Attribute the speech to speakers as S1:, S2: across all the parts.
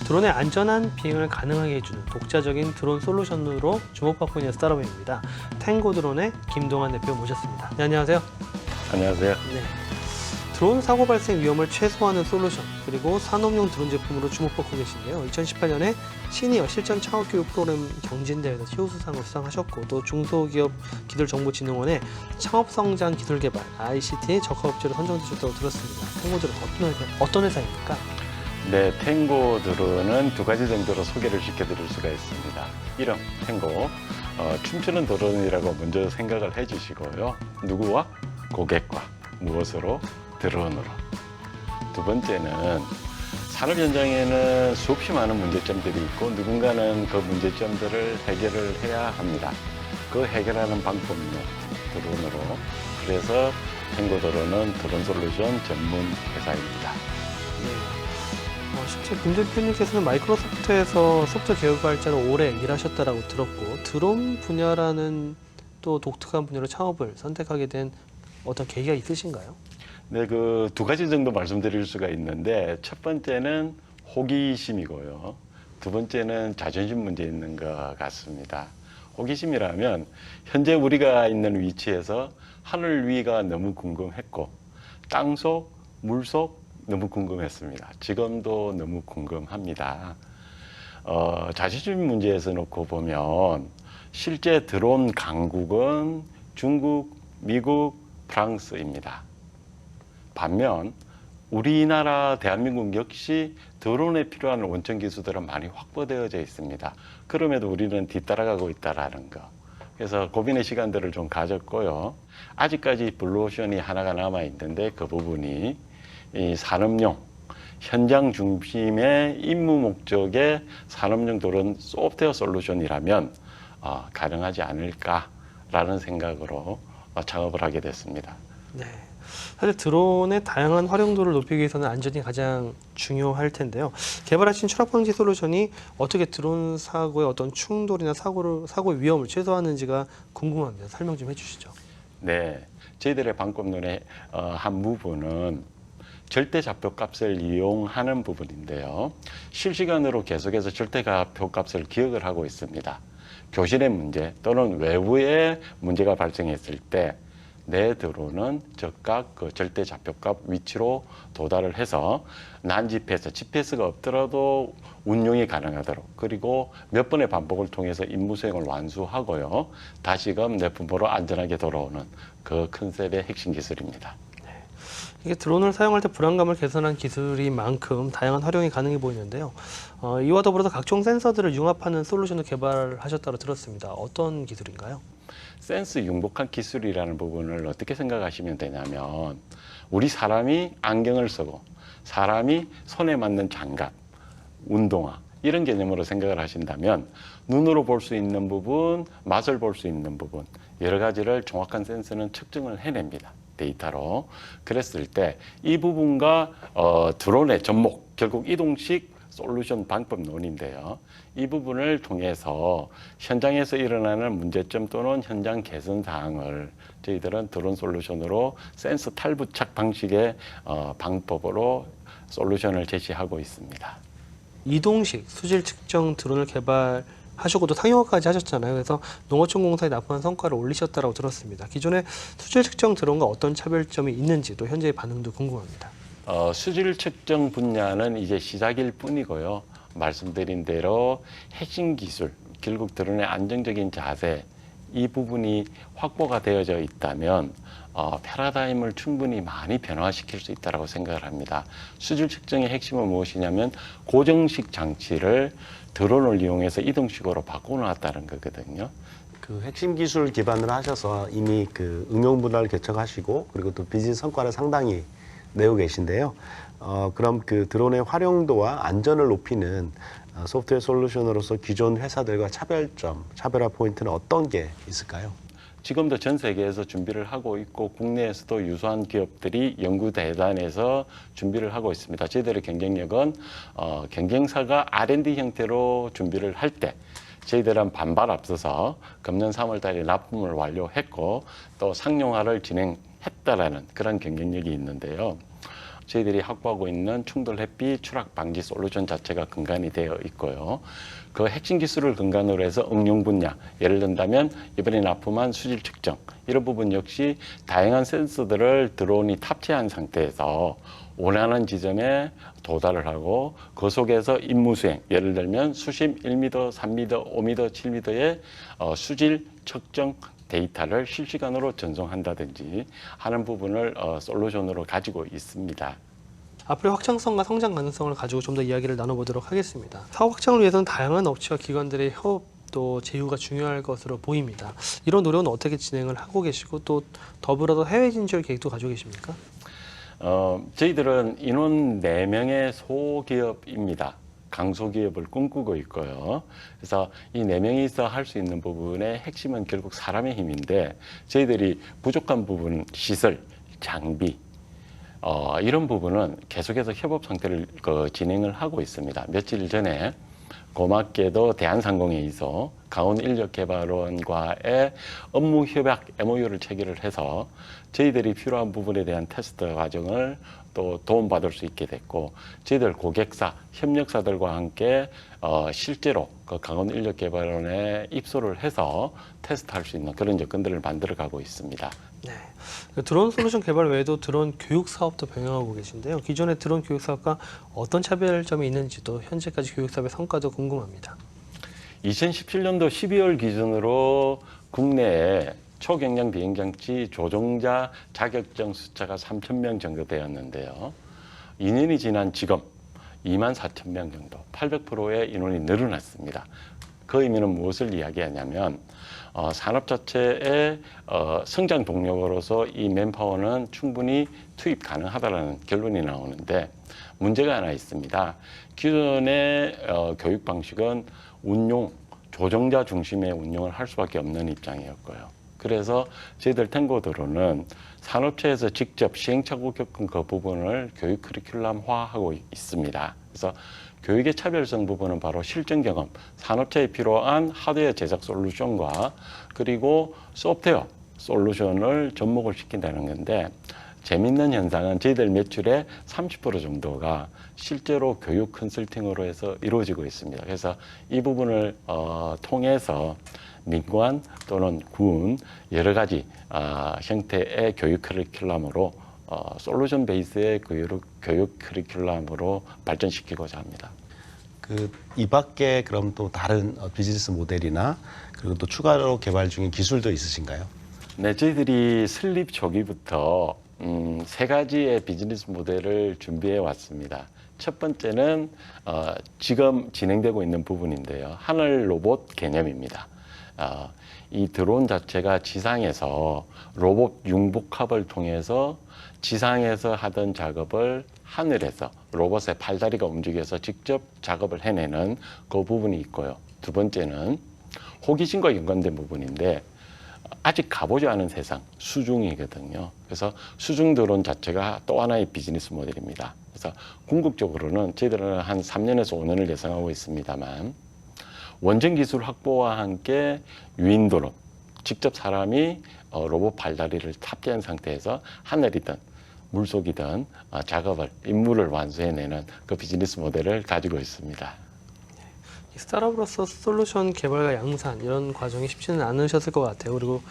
S1: 드론의 안전한 비행을 가능하게 해주는 독자적인 드론 솔루션으로 주목받고 있는 스타트업입니다. 탱고 드론의 김동환 대표 모셨습니다. 네, 안녕하세요.
S2: 안녕하세요.
S1: 네. 드론 사고 발생 위험을 최소화하는 솔루션, 그리고 산업용 드론 제품으로 주목받고 계신데요. 2018년에 시니어 실전 창업교육 프로그램 경진대회에서 최우수상을 수상하셨고, 또 중소기업 기술정보진흥원의 창업성장 기술개발 ICT의 적합업체로 선정되셨다고 들었습니다. 탱고 드론 어떤 회사입니까?
S2: 네, 탱고 드론은 두 가지 정도로 소개를 시켜드릴 수가 있습니다. 이름, 탱고. 춤추는 드론이라고 먼저 생각을 해주시고요. 누구와? 고객과. 무엇으로? 드론으로. 두 번째는 산업 현장에는 수없이 많은 문제점들이 있고 누군가는 그 문제점들을 해결을 해야 합니다. 그 해결하는 방법용 드론으로. 그래서 탱고 드론은 드론 솔루션 전문 회사입니다.
S1: 네. 실제 김 대표님께서는 마이크로소프트에서 소프트웨어 개발자로 오래 일하셨다고 들었고, 드론 분야라는 또 독특한 분야로 창업을 선택하게 된 어떤 계기가 있으신가요?
S2: 네, 그 두 가지 정도 말씀드릴 수가 있는데, 첫 번째는 호기심이고요. 두 번째는 자존심 문제 있는 것 같습니다. 호기심이라면 현재 우리가 있는 위치에서 하늘 위가 너무 궁금했고, 땅속, 물속 너무 궁금했습니다. 지금도 너무 궁금합니다. 자존심 문제에서 놓고 보면 실제 드론 강국은 중국, 미국, 프랑스입니다. 반면 우리나라 대한민국 역시 드론에 필요한 원천 기술들은 많이 확보되어져 있습니다. 그럼에도 우리는 뒤따라가고 있다는 거. 그래서 고민의 시간들을 좀 가졌고요. 아직까지 블루오션이 하나가 남아 있는데, 그 부분이 이 산업용, 현장 중심의 임무 목적의 산업용 드론 소프트웨어 솔루션이라면 가능하지 않을까라는 생각으로 창업을 하게 됐습니다.
S1: 네. 사실 드론의 다양한 활용도를 높이기 위해서는 안전이 가장 중요할 텐데요. 개발하신 추락 방지 솔루션이 어떻게 드론 사고의 어떤 충돌이나 사고의 위험을 최소화하는지가 궁금합니다. 설명 좀 해주시죠.
S2: 네, 저희들의 방법론의 한 부분은 절대 좌표값을 이용하는 부분인데요. 실시간으로 계속해서 절대 좌표값을 기억을 하고 있습니다. 교신의 문제 또는 외부의 문제가 발생했을 때 내 드론은 즉각 그 절대 좌표값 위치로 도달을 해서 난GPS, GPS가 없더라도 운용이 가능하도록, 그리고 몇 번의 반복을 통해서 임무 수행을 완수하고요. 다시금 내 분모로 안전하게 돌아오는 그 컨셉의 핵심 기술입니다.
S1: 이게 드론을 사용할 때 불안감을 개선한 기술인 만큼 다양한 활용이 가능해 보이는데요. 이와 더불어서 각종 센서들을 융합하는 솔루션을 개발하셨다고 들었습니다. 어떤 기술인가요?
S2: 센스 융복한 기술이라는 부분을 어떻게 생각하시면 되냐면, 우리 사람이 안경을 쓰고 사람이 손에 맞는 장갑, 운동화 이런 개념으로 생각을 하신다면, 눈으로 볼 수 있는 부분, 맛을 볼 수 있는 부분, 여러 가지를 정확한 센스는 측정을 해냅니다. 데이터로. 그랬을 때 이 부분과 드론의 접목, 결국 이동식 솔루션 방법론인데요. 이 부분을 통해서 현장에서 일어나는 문제점 또는 현장 개선 사항을 저희들은 드론 솔루션으로 센서 탈부착 방식의 방법으로 솔루션을 제시하고 있습니다.
S1: 이동식 수질 측정 드론을 개발하셨고 또 상용화까지 하셨잖아요. 그래서 농어촌공사에 납품한 성과를 올리셨다고 들었습니다. 기존의 수질 측정 드론과 어떤 차별점이 있는지, 또 현재의 반응도 궁금합니다.
S2: 수질 측정 분야는 이제 시작일 뿐이고요. 말씀드린 대로 핵심 기술, 결국 드론의 안정적인 자세, 이 부분이 확보가 되어져 있다면 패러다임을 충분히 많이 변화시킬 수 있다고 생각을 합니다. 수질 측정의 핵심은 무엇이냐면 고정식 장치를 드론을 이용해서 이동식으로 바꿔놨다는 거거든요.
S3: 그 핵심 기술 기반으로 하셔서 이미 그 응용 분야를 개척하시고, 그리고 또 비즈니스 성과를 상당히 내고 계신데요. 그럼 그 드론의 활용도와 안전을 높이는 소프트웨어 솔루션으로서 기존 회사들과 차별점, 차별화 포인트는 어떤 게 있을까요?
S2: 지금도 전 세계에서 준비를 하고 있고 국내에서도 유수한 기업들이 연구대단에서 준비를 하고 있습니다. 저희들의 경쟁력은 경쟁사가 R&D 형태로 준비를 할 때 저희들은 반발 앞서서 금년 3월 달에 납품을 완료했고 또 상용화를 진행했다라는 그런 경쟁력이 있는데요. 저희들이 확보하고 있는 충돌 햇빛 추락 방지 솔루션 자체가 근간이 되어 있고요. 그 핵심 기술을 근간으로 해서 응용 분야, 예를 든다면 이번에 납품한 수질 측정, 이런 부분 역시 다양한 센서들을 드론이 탑재한 상태에서 원하는 지점에 도달을 하고 그 속에서 임무 수행, 예를 들면 수심 1m, 3m, 5m, 7m의 수질 측정 데이터를 실시간으로 전송한다든지 하는 부분을 솔루션으로 가지고 있습니다.
S1: 앞으로의 확장성과 성장 가능성을 가지고 좀 더 이야기를 나눠보도록 하겠습니다. 사업 확장을 위해서는 다양한 업체와 기관들의 협업 또 제휴가 중요할 것으로 보입니다. 이런 노력은 어떻게 진행을 하고 계시고 또 더불어서 해외 진출 계획도 가지고 계십니까?
S2: 저희들은 인원 4명의 소기업입니다. 강소기업을 꿈꾸고 있고요. 그래서 이 4명이서 할 수 있는 부분의 핵심은 결국 사람의 힘인데 저희들이 부족한 부분, 시설, 장비, 이런 부분은 계속해서 협업 상태를 진행을 하고 있습니다. 며칠 전에 고맙게도 대한상공회의소 강원인력개발원과의 업무 협약 MOU를 체결을 해서 저희들이 필요한 부분에 대한 테스트 과정을 또 도움받을 수 있게 됐고, 저희들 고객사, 협력사들과 함께 실제로 그 강원인력개발원에 입소를 해서 테스트할 수 있는 그런 여건들을 만들어가고 있습니다.
S1: 네. 드론 솔루션 개발 외에도 드론 교육 사업도 병행하고 계신데요. 기존의 드론 교육 사업과 어떤 차별점이 있는지도 현재까지 교육 사업의 성과도 궁금합니다.
S2: 2017년도 12월 기준으로 국내에 초경량 비행장치 조종자 자격증 숫자가 3,000명 정도 되었는데요. 2년이 지난 지금 24,000명 정도, 800%의 인원이 늘어났습니다. 그 의미는 무엇을 이야기하냐면 산업 자체의 성장 동력으로서 이 맨파워는 충분히 투입 가능하다는 결론이 나오는데 문제가 하나 있습니다. 기존의 교육 방식은 운용, 조종자 중심의 운용을 할 수밖에 없는 입장이었고요. 그래서 저희들 탱고드론은 산업체에서 직접 시행착오 겪은 그 부분을 교육 커리큘럼화하고 있습니다. 그래서 교육의 차별성 부분은 바로 실전 경험, 산업체에 필요한 하드웨어 제작 솔루션과 그리고 소프트웨어 솔루션을 접목을 시킨다는 건데, 재밌는 현상은 저희들 매출의 30% 정도가 실제로 교육 컨설팅으로 해서 이루어지고 있습니다. 그래서 이 부분을 통해서 민관 또는 군 여러 가지 형태의 교육 커리큘럼으로 솔루션 베이스의 교육 커리큘럼으로 발전시키고자 합니다.
S3: 이 밖에 그럼 또 다른 비즈니스 모델이나 그리고 또 추가로 개발 중인 기술도 있으신가요?
S2: 네, 저희들이 설립 초기부터 3가지의 비즈니스 모델을 준비해 왔습니다. 첫 번째는 지금 진행되고 있는 부분인데요. 하늘 로봇 개념입니다. 이 드론 자체가 지상에서 로봇 융복합을 통해서 지상에서 하던 작업을 하늘에서 로봇의 팔다리가 움직여서 직접 작업을 해내는 그 부분이 있고요. 두 번째는 호기심과 연관된 부분인데 아직 가보지 않은 세상, 수중이거든요. 그래서 수중 드론 자체가 또 하나의 비즈니스 모델입니다. 그래서 궁극적으로는 저희들은 한 3년에서 5년을 예상하고 있습니다만 원전 기술 확보와 함께 유인 드론, 직접 사람이 로봇 발다리를 탑재한 상태에서 하늘이든 물속이든 작업을, 임무를 완수해내는 그 비즈니스 모델을 가지고 있습니다.
S1: 스타트업으로서 솔루션 개발과 양산 이런 과정이 쉽지는 않으셨을 것 같아요. 그리고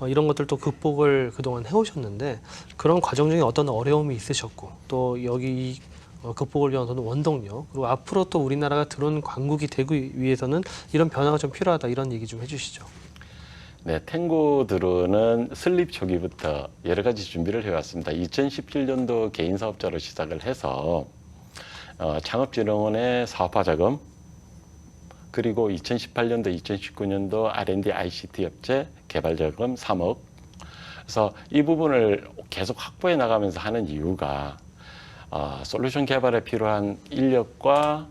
S1: 이런 것들도 극복을 그동안 해오셨는데 그런 과정 중에 어떤 어려움이 있으셨고 또 여기 극복을 위한 원동력 그리고 앞으로 또 우리나라가 드론 강국이 되기 위해서는 이런 변화가 좀 필요하다 이런 얘기 좀 해주시죠.
S2: 네, 탱고 드론은 설립 초기부터 여러 가지 준비를 해왔습니다. 2017년도 개인 사업자로 시작을 해서 창업진흥원의 사업화 자금, 그리고 2018년도, 2019년도 R&D ICT 업체 개발 자금 3억. 그래서 이 부분을 계속 확보해 나가면서 하는 이유가 솔루션 개발에 필요한 인력과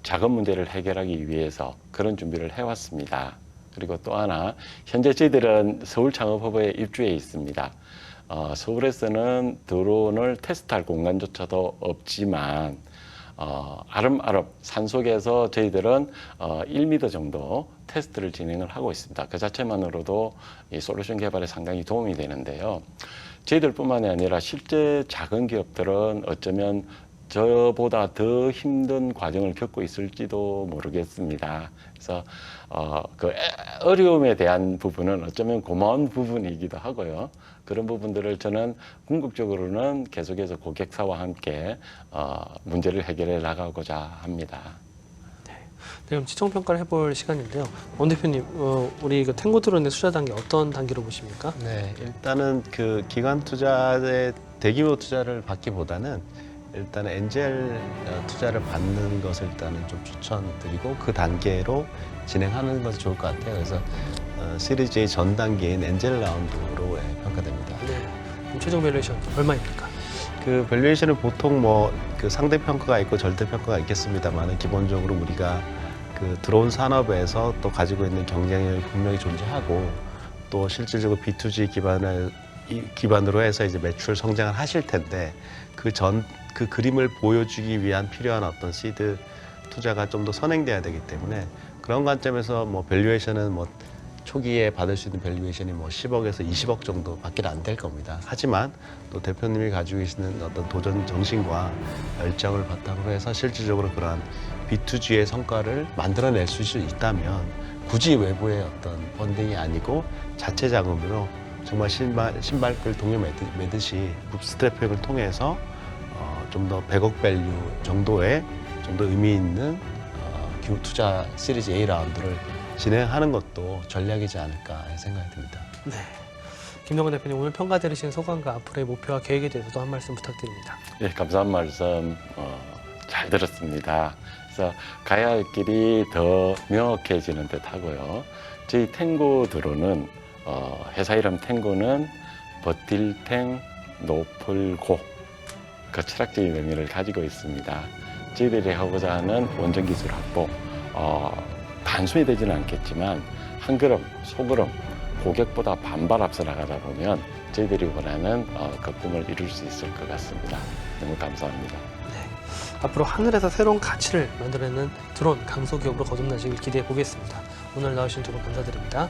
S2: 자금 문제를 해결하기 위해서 그런 준비를 해왔습니다. 그리고 또 하나, 현재 저희들은 서울창업허브에 입주해 있습니다. 서울에서는 드론을 테스트할 공간조차도 없지만 아름아름 산속에서 저희들은 1m 정도 테스트를 진행을 하고 있습니다. 그 자체만으로도 이 솔루션 개발에 상당히 도움이 되는데요. 저희들뿐만이 아니라 실제 작은 기업들은 어쩌면 저보다 더 힘든 과정을 겪고 있을지도 모르겠습니다. 그래서 그 어려움에 대한 부분은 어쩌면 고마운 부분이기도 하고요. 그런 부분들을 저는 궁극적으로는 계속해서 고객사와 함께 문제를 해결해 나가고자 합니다.
S1: 네, 그럼 지정 평가를 해볼 시간인데요. 원 대표님, 우리 그 탱고 드론의 투자 단계 어떤 단계로 보십니까?
S3: 네, 일단은 그 기관 투자의 대규모 투자를 받기보다는 일단 엔젤 투자를 받는 것을 일단은 좀 추천드리고 그 단계로 진행하는 것이 좋을 것 같아요. 그래서 시리즈 A 전 단계인 엔젤 라운드로 평가됩니다.
S1: 네. 그럼 최종 밸류에이션 얼마입니까?
S3: 그 밸류에이션은 보통 뭐 그 상대 평가가 있고 절대 평가가 있겠습니다만 기본적으로 우리가 그 드론 산업에서 또 가지고 있는 경쟁력이 분명히 존재하고 또 실질적으로 B2G 기반으로 해서 이제 매출 성장을 하실 텐데 그 그림을 보여주기 위한 필요한 어떤 시드 투자가 좀 더 선행돼야 되기 때문에 그런 관점에서 뭐 밸류에이션은 뭐 초기에 받을 수 있는 밸류에이션이 뭐 10억에서 20억 정도밖에 안 될 겁니다. 하지만 또 대표님이 가지고 계시는 어떤 도전 정신과 열정을 바탕으로 해서 실질적으로 그러한 B2G의 성과를 만들어낼 수 있다면 굳이 외부의 어떤 펀딩이 아니고 자체 자금으로 정말 신발끈 동여 매듯이 붐스트래핑을 통해서 좀 더 100억 밸류 정도의 좀 더 의미 있는 투자 시리즈 A 라운드를 진행하는 것도 전략이지 않을까 생각이 듭니다.
S1: 네. 김동건 대표님, 오늘 평가 들으신 소감과 앞으로의 목표와 계획에 대해서도 한 말씀 부탁드립니다.
S2: 예, 감사한 말씀 잘 들었습니다. 그래서 가야 할 길이 더 명확해지는 듯 하고요. 저희 탱고 드론은 회사 이름 탱고는 버틸 탱 높을 고 그 철학적인 의미를 가지고 있습니다. 저희들이 하고자 하는 원전 기술 확보 단순히 되지는 않겠지만 한 걸음 소걸음 고객보다 반발 앞서 나가다 보면 저희들이 원하는 그 꿈을 이룰 수 있을 것 같습니다. 너무 감사합니다.
S1: 네. 앞으로 하늘에서 새로운 가치를 만들어내는 드론 강소기업으로 거듭나시길 기대해 보겠습니다. 오늘 나오신 두 분 감사드립니다.